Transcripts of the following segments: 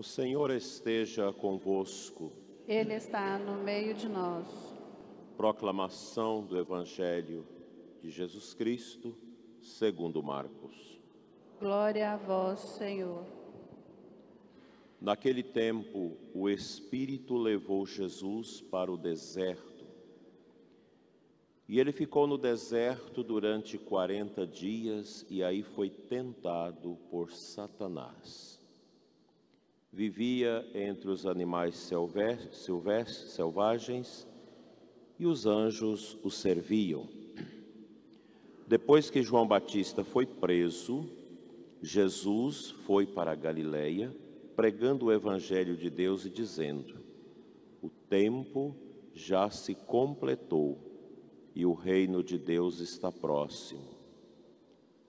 O Senhor esteja convosco. Ele está no meio de nós. Proclamação do Evangelho de Jesus Cristo, segundo Marcos. Glória a vós, Senhor. Naquele tempo, o Espírito levou Jesus para o deserto. E ele ficou no deserto durante 40 dias e aí foi tentado por Satanás. Vivia entre os animais selvagens e os anjos o serviam. Depois que João Batista foi preso, Jesus foi para a Galileia, pregando o Evangelho de Deus e dizendo: o tempo já se completou e o reino de Deus está próximo.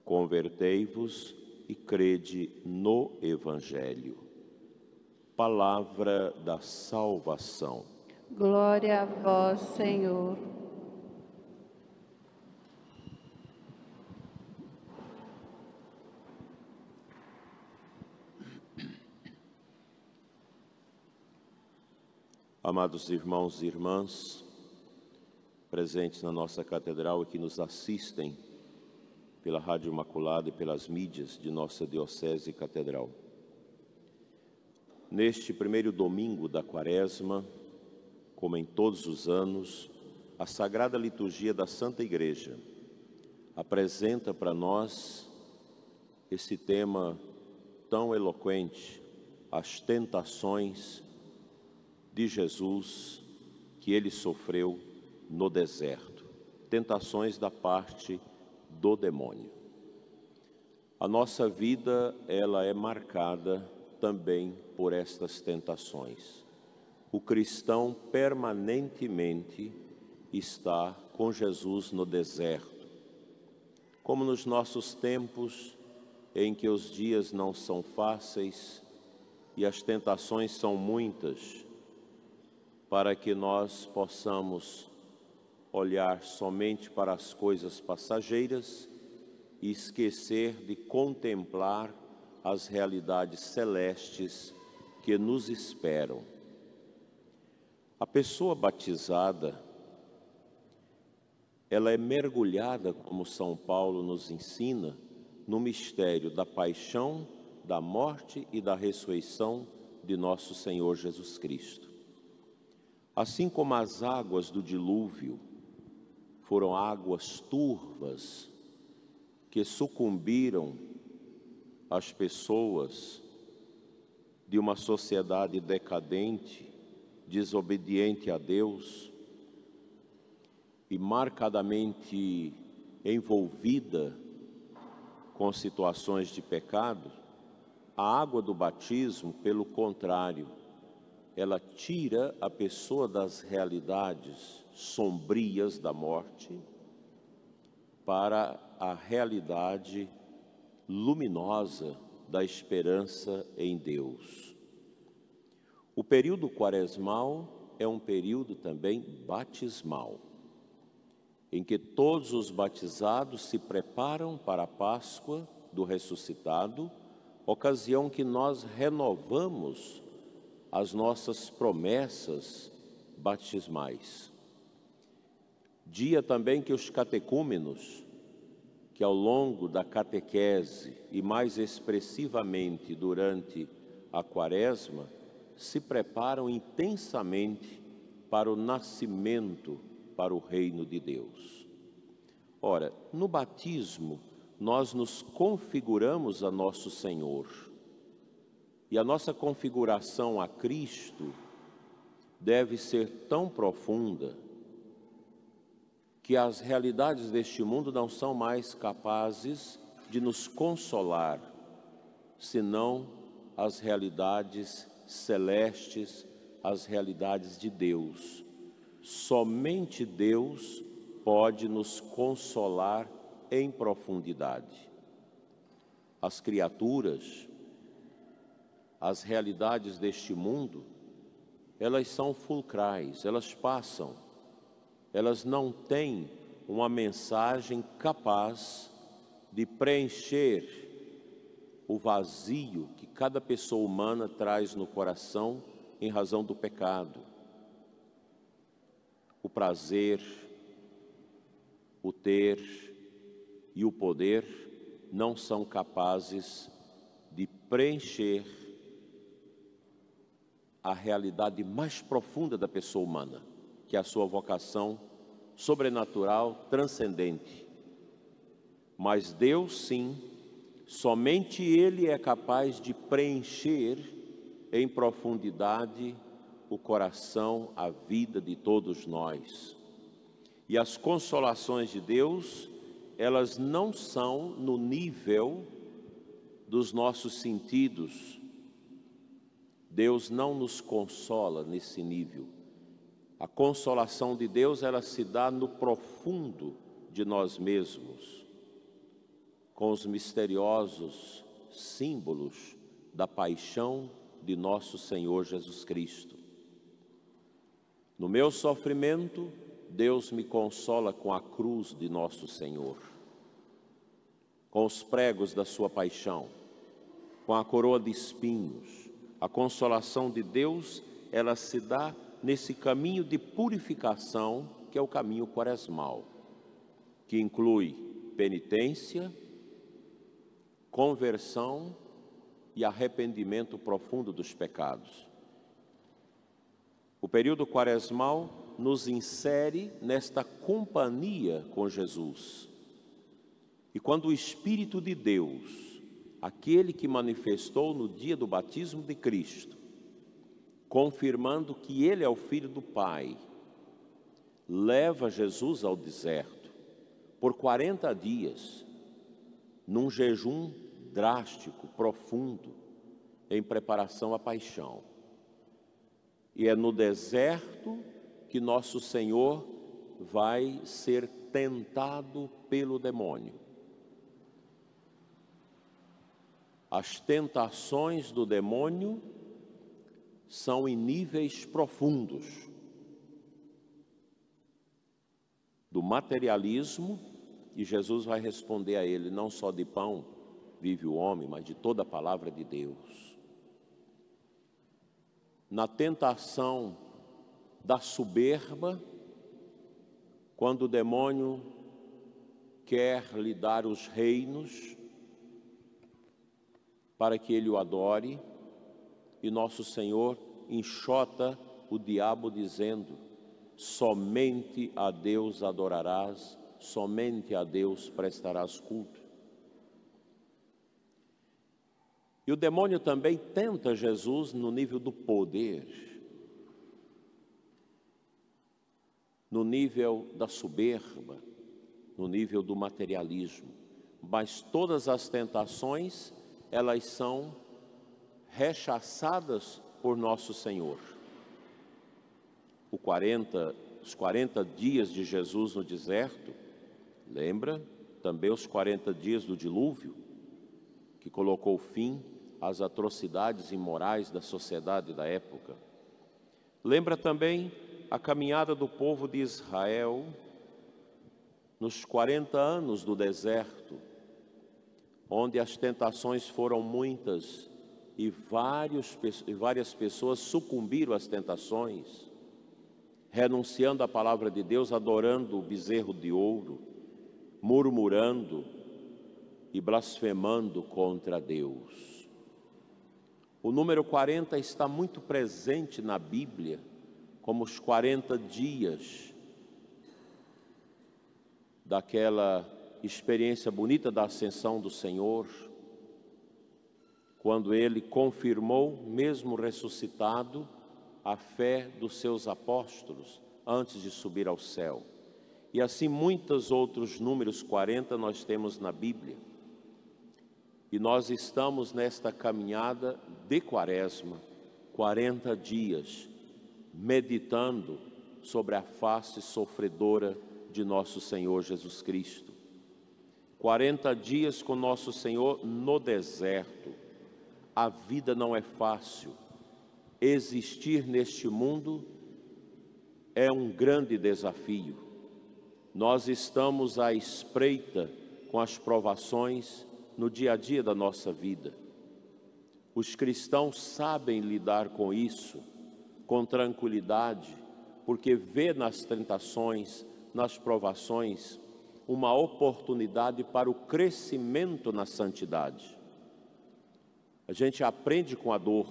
Convertei-vos e crede no Evangelho. Palavra da salvação. Glória a vós, Senhor. Amados irmãos e irmãs, presentes na nossa catedral e que nos assistem pela Rádio Imaculada e pelas mídias de nossa Diocese e Catedral. Neste primeiro domingo da Quaresma, como em todos os anos, a Sagrada Liturgia da Santa Igreja apresenta para nós esse tema tão eloquente, as tentações de Jesus que ele sofreu no deserto, tentações da parte do demônio. A nossa vida, ela é marcada também por estas tentações. O cristão permanentemente está com Jesus no deserto. Como nos nossos tempos, em que os dias não são fáceis e as tentações são muitas, para que nós possamos olhar somente para as coisas passageiras e esquecer de contemplar as realidades celestes que nos esperam. A pessoa batizada, ela é mergulhada, como São Paulo nos ensina, no mistério da paixão, da morte e da ressurreição de nosso Senhor Jesus Cristo. Assim como as águas do dilúvio foram águas turvas que sucumbiram as pessoas de uma sociedade decadente, desobediente a Deus e marcadamente envolvida com situações de pecado, a água do batismo, pelo contrário, ela tira a pessoa das realidades sombrias da morte para a realidade luminosa da esperança em Deus. O período quaresmal é um período também batismal, em que todos os batizados se preparam para a Páscoa do ressuscitado, ocasião que nós renovamos as nossas promessas batismais. Dia também que os catecúmenos, que ao longo da catequese e mais expressivamente durante a Quaresma, se preparam intensamente para o nascimento, para o reino de Deus. Ora, no batismo, nós nos configuramos a nosso Senhor. E a nossa configuração a Cristo deve ser tão profunda que as realidades deste mundo não são mais capazes de nos consolar, senão as realidades celestes, as realidades de Deus. Somente Deus pode nos consolar em profundidade. As criaturas, as realidades deste mundo, elas são fulcrais, elas passam, elas não têm uma mensagem capaz de preencher o vazio que cada pessoa humana traz no coração em razão do pecado. O prazer, o ter e o poder não são capazes de preencher a realidade mais profunda da pessoa humana, que é a sua vocação sobrenatural, transcendente. Mas Deus, sim, somente Ele é capaz de preencher em profundidade o coração, a vida de todos nós. E as consolações de Deus, elas não são no nível dos nossos sentidos. Deus não nos consola nesse nível. A consolação de Deus, ela se dá no profundo de nós mesmos, com os misteriosos símbolos da paixão de nosso Senhor Jesus Cristo. No meu sofrimento, Deus me consola com a cruz de nosso Senhor, com os pregos da sua paixão, com a coroa de espinhos. A consolação de Deus, ela se dá nesse caminho de purificação, que é o caminho quaresmal, que inclui penitência, conversão e arrependimento profundo dos pecados. O período quaresmal nos insere nesta companhia com Jesus. E quando o Espírito de Deus, aquele que manifestou no dia do batismo de Cristo, confirmando que Ele é o Filho do Pai, leva Jesus ao deserto por 40 dias, num jejum drástico, profundo, em preparação à paixão. E é no deserto que nosso Senhor vai ser tentado pelo demônio. As tentações do demônio são em níveis profundos, do materialismo, e Jesus vai responder a ele: não só de pão vive o homem, mas de toda a palavra de Deus. Na tentação da soberba, quando o demônio quer lhe dar os reinos para que ele o adore, e nosso Senhor enxota o diabo dizendo: somente a Deus adorarás, somente a Deus prestarás culto. E o demônio também tenta Jesus no nível do poder, no nível da soberba, no nível do materialismo. Mas todas as tentações, elas são rechaçadas por nosso Senhor. Os 40 dias de Jesus no deserto, lembra? Também os 40 dias do dilúvio, que colocou fim às atrocidades imorais da sociedade da época. Lembra também a caminhada do povo de Israel nos 40 anos do deserto, onde as tentações foram muitas e várias pessoas sucumbiram às tentações, renunciando à palavra de Deus, adorando o bezerro de ouro, murmurando e blasfemando contra Deus. O número 40 está muito presente na Bíblia, como os 40 dias daquela experiência bonita da ascensão do Senhor, quando Ele confirmou, mesmo ressuscitado, a fé dos seus apóstolos antes de subir ao céu. E assim muitos outros números 40 nós temos na Bíblia. E nós estamos nesta caminhada de Quaresma, 40 dias, meditando sobre a face sofredora de nosso Senhor Jesus Cristo. 40 dias com nosso Senhor no deserto. A vida não é fácil. Existir neste mundo é um grande desafio. Nós estamos à espreita com as provações no dia a dia da nossa vida. Os cristãos sabem lidar com isso, com tranquilidade, porque vê nas tentações, nas provações, uma oportunidade para o crescimento na santidade. A gente aprende com a dor,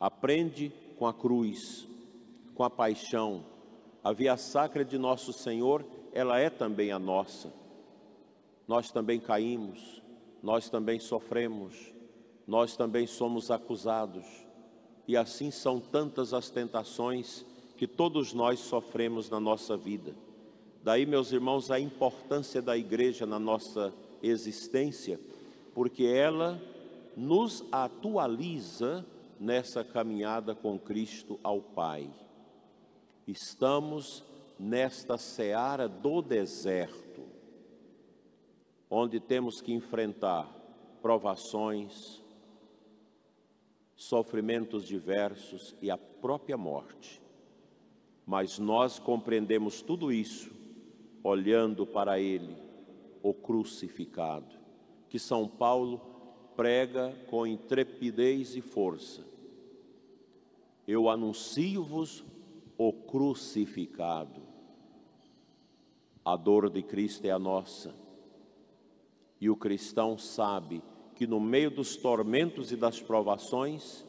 aprende com a cruz, com a paixão. A via sacra de nosso Senhor, ela é também a nossa. Nós também caímos, nós também sofremos, nós também somos acusados. E assim são tantas as tentações que todos nós sofremos na nossa vida. Daí, meus irmãos, a importância da igreja na nossa existência, porque ela nos atualiza nessa caminhada com Cristo ao Pai. Estamos nesta seara do deserto, onde temos que enfrentar provações, sofrimentos diversos e a própria morte. Mas nós compreendemos tudo isso olhando para Ele, o crucificado, que São Paulo prega com intrepidez e força. Eu anuncio-vos o crucificado. A dor de Cristo é a nossa. E o cristão sabe que no meio dos tormentos e das provações,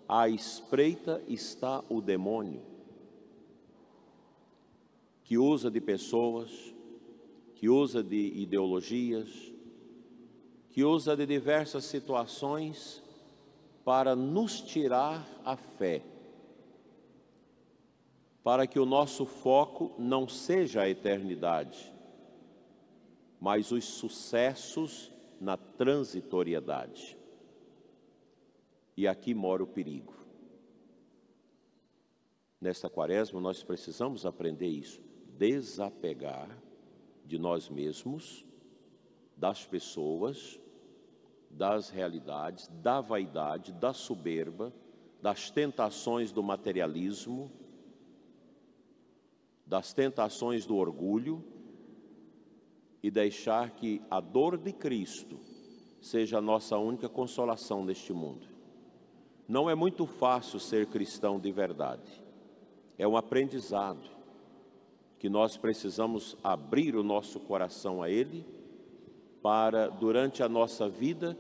à espreita está o demônio, que usa de pessoas, que usa de ideologias, que usa de diversas situações para nos tirar a fé, para que o nosso foco não seja a eternidade, mas os sucessos na transitoriedade. E aqui mora o perigo. Nesta quaresma nós precisamos aprender isso, desapegar de nós mesmos, das pessoas, das realidades, da vaidade, da soberba, das tentações do materialismo, das tentações do orgulho, e deixar que a dor de Cristo seja a nossa única consolação neste mundo. Não é muito fácil ser cristão de verdade. É um aprendizado que nós precisamos abrir o nosso coração a Ele para, durante a nossa vida,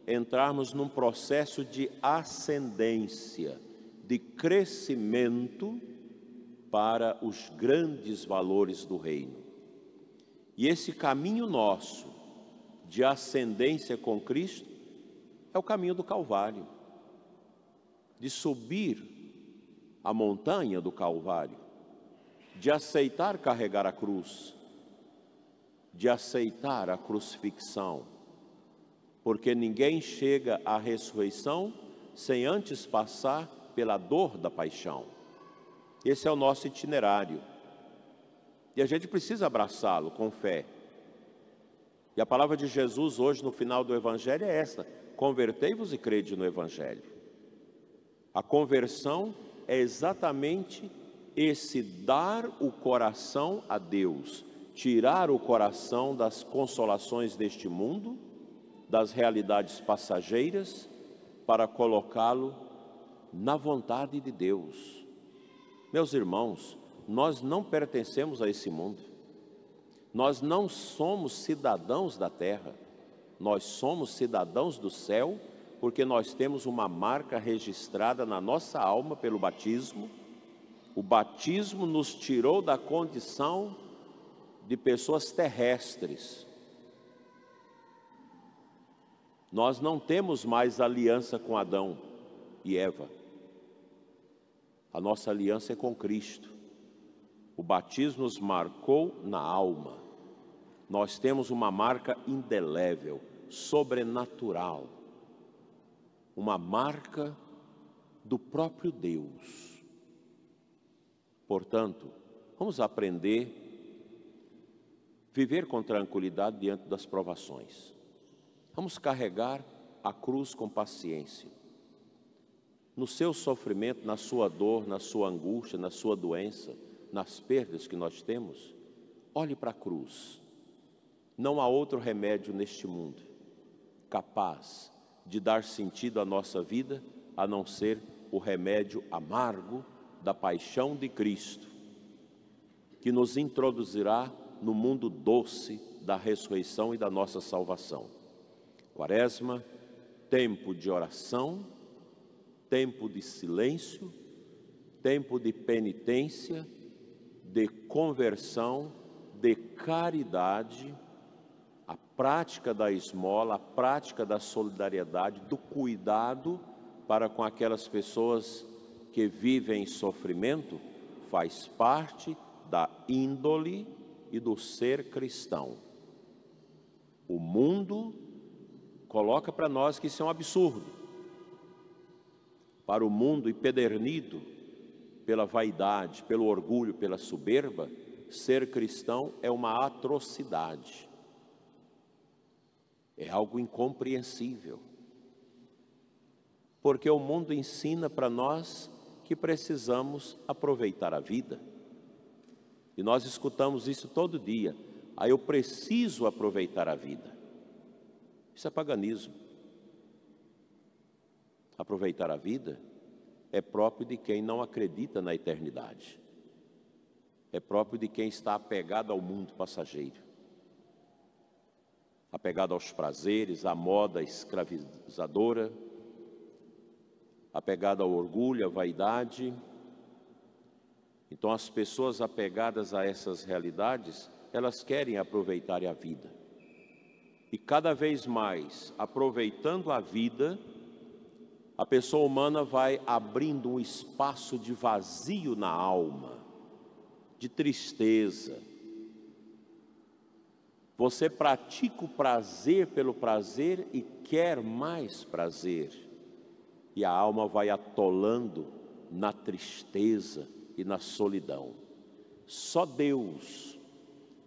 entrarmos num processo de ascendência, de crescimento para os grandes valores do reino. E esse caminho nosso de ascendência com Cristo é o caminho do Calvário, de subir a montanha do Calvário, de aceitar carregar a cruz, de aceitar a crucifixão, porque ninguém chega à ressurreição sem antes passar pela dor da paixão. Esse é o nosso itinerário. E a gente precisa abraçá-lo com fé. E a palavra de Jesus hoje no final do Evangelho é esta: convertei-vos e crede no Evangelho. A conversão é exatamente esse dar o coração a Deus, tirar o coração das consolações deste mundo, das realidades passageiras, para colocá-lo na vontade de Deus. Meus irmãos, nós não pertencemos a esse mundo, nós não somos cidadãos da terra, nós somos cidadãos do céu, porque nós temos uma marca registrada na nossa alma pelo batismo. O batismo nos tirou da condição de pessoas terrestres. Nós não temos mais aliança com Adão e Eva, a nossa aliança é com Cristo. O batismo nos marcou na alma. Nós temos uma marca indelével, sobrenatural. Uma marca do próprio Deus. Portanto, vamos aprender a viver com tranquilidade diante das provações. Vamos carregar a cruz com paciência. No seu sofrimento, na sua dor, na sua angústia, na sua doença, nas perdas que nós temos, olhe para a cruz. Não há outro remédio neste mundo capaz de dar sentido à nossa vida, a não ser o remédio amargo da paixão de Cristo, que nos introduzirá no mundo doce da ressurreição e da nossa salvação. Quaresma, tempo de oração, tempo de silêncio, tempo de penitência, de conversão, de caridade, a prática da esmola, a prática da solidariedade, do cuidado para com aquelas pessoas que vivem em sofrimento, faz parte da índole e do ser cristão. O mundo coloca para nós que isso é um absurdo. Para o mundo empedernido pela vaidade, pelo orgulho, pela soberba, ser cristão é uma atrocidade. É algo incompreensível. Porque o mundo ensina para nós que precisamos aproveitar a vida. E nós escutamos isso todo dia. Aí eu preciso aproveitar a vida. Isso é paganismo. Aproveitar a vida é próprio de quem não acredita na eternidade. É próprio de quem está apegado ao mundo passageiro. Apegado aos prazeres, à moda escravizadora, apegado ao orgulho, à vaidade. Então as pessoas apegadas a essas realidades, elas querem aproveitar a vida. E cada vez mais, aproveitando a vida, a pessoa humana vai abrindo um espaço de vazio na alma, de tristeza. Você pratica o prazer pelo prazer e quer mais prazer. E a alma vai atolando na tristeza e na solidão. Só Deus,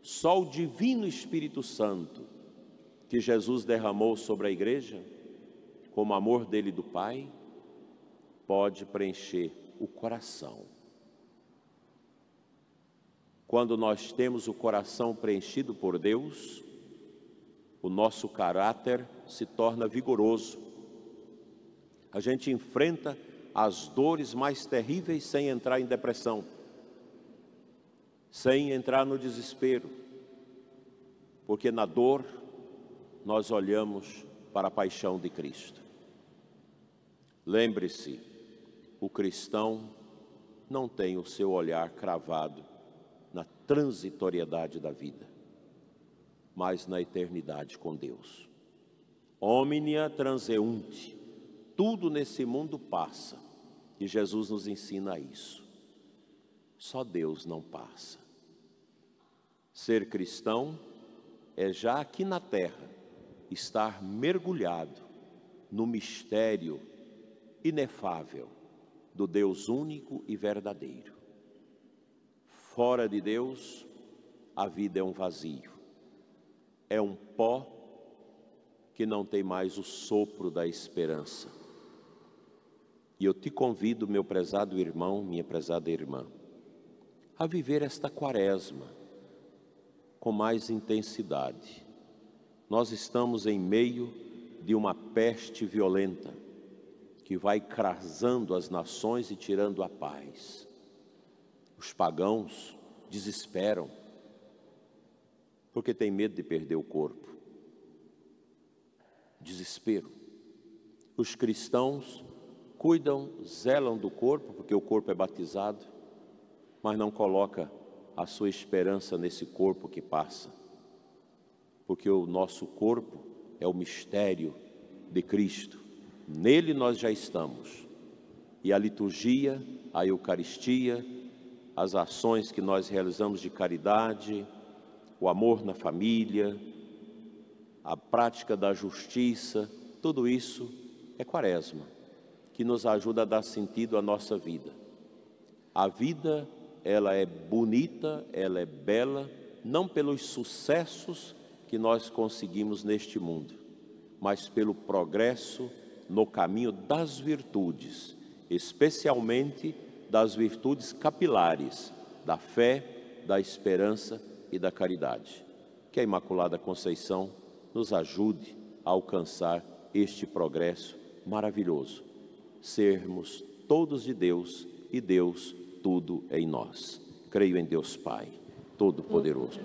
só o Divino Espírito Santo, que Jesus derramou sobre a igreja, como amor dele do Pai, pode preencher o coração. Quando nós temos o coração preenchido por Deus, o nosso caráter se torna vigoroso. A gente enfrenta as dores mais terríveis sem entrar em depressão, sem entrar no desespero, porque na dor nós olhamos para a paixão de Cristo. Lembre-se, o cristão não tem o seu olhar cravado na transitoriedade da vida, mas na eternidade com Deus. Omnia transeunte, tudo nesse mundo passa, e Jesus nos ensina isso. Só Deus não passa. Ser cristão é já aqui na terra, estar mergulhado no mistério inefável do Deus único e verdadeiro. Fora de Deus, a vida é um vazio, é um pó que não tem mais o sopro da esperança. E eu te convido, meu prezado irmão, minha prezada irmã, a viver esta quaresma com mais intensidade. Nós estamos em meio de uma peste violenta que vai crasando as nações e tirando a paz. Os pagãos desesperam porque têm medo de perder o corpo. Desespero. Os cristãos cuidam, zelam do corpo, porque o corpo é batizado, mas não coloca a sua esperança nesse corpo que passa, porque o nosso corpo é o mistério de Cristo. Nele nós já estamos. E a liturgia, a Eucaristia, as ações que nós realizamos de caridade, o amor na família, a prática da justiça, tudo isso é quaresma, que nos ajuda a dar sentido à nossa vida. A vida, ela é bonita, ela é bela, não pelos sucessos que nós conseguimos neste mundo, mas pelo progresso no caminho das virtudes, especialmente das virtudes capilares, da fé, da esperança e da caridade. Que a Imaculada Conceição nos ajude a alcançar este progresso maravilhoso. Sermos todos de Deus e Deus tudo em nós. Creio em Deus Pai, Todo-Poderoso,